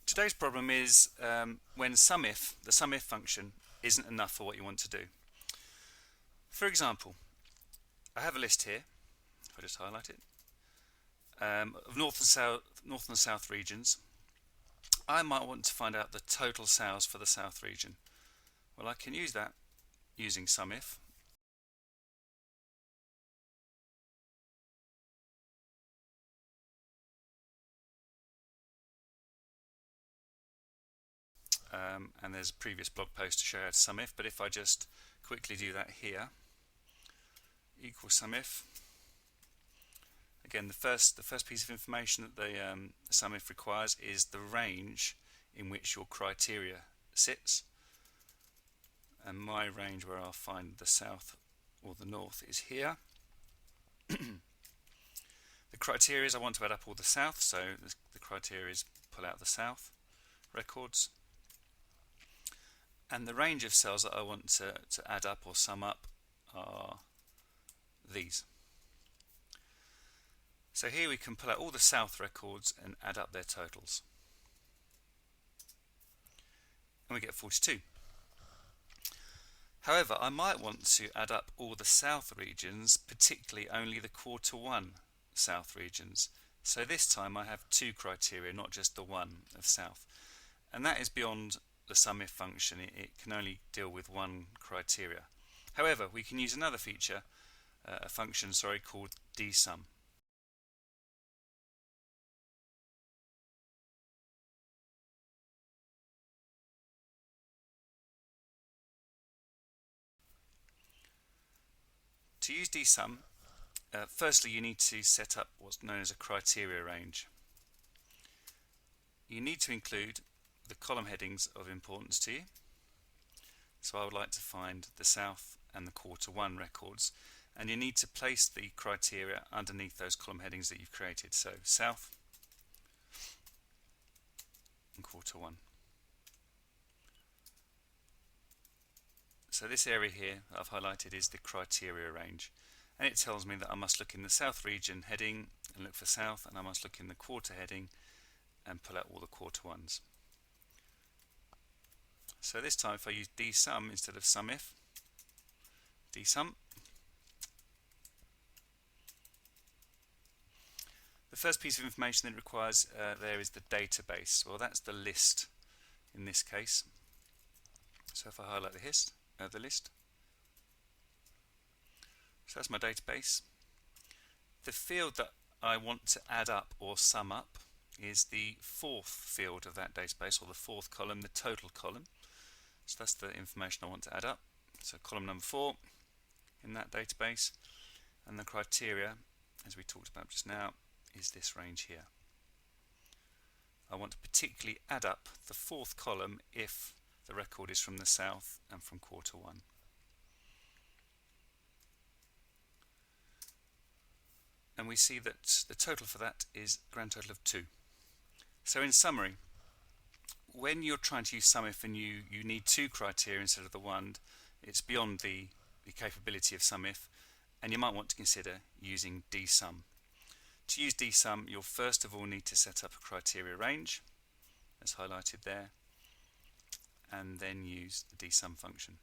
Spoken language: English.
Today's problem is when SumIf, the SumIf function, isn't enough for what you want to do. For example, I have a list here, if I just highlight it, of north and south regions. I might want to find out the total sales for the south region. Well, I can use that using SumIf. And there's a previous blog post to show how to SumIf, but if I just quickly do that here, equals SumIf. Again, the first piece of information that the SumIf requires is the range in which your criteria sits. And my range where I'll find the south or the north is here. The criteria is I want to add up all the south, so the criteria is pull out the south records. And the range of cells that I want to add up or sum up are these. So here we can pull out all the south records and add up their totals. And we get 42. However, I might want to add up all the south regions, particularly only the quarter one south regions. So this time I have two criteria, not just the one of south. And that is beyond the SumIf function. It can only deal with one criteria. However, we can use another feature, a function called dsum. To use dsum, firstly you need to set up what's known as a criteria range. You need to include the column headings of importance to you. So I would like to find the south and the quarter one records, and you need to place the criteria underneath those column headings that you've created. So south and quarter one. So this area here that I've highlighted is the criteria range, and it tells me that I must look in the south region heading and look for south, and I must look in the quarter heading and pull out all the quarter ones. So this time if I use dsum instead of SumIf, dsum, the first piece of information that it requires there is the database. Well, that's the list in this case. So if I highlight the list, so that's my database. The field that I want to add up or sum up is the fourth field of that database, or the fourth column, the total column. So that's the information I want to add up. So column number 4 in that database, and the criteria, as we talked about just now, is this range here. I want to particularly add up the fourth column if the record is from the south and from quarter one. And we see that the total for that is a grand total of 2. So in summary, when you're trying to use SumIf and you need two criteria instead of the one, it's beyond the capability of SumIf, and you might want to consider using dsum. To use dsum, you'll first of all need to set up a criteria range, as highlighted there, and then use the dsum function.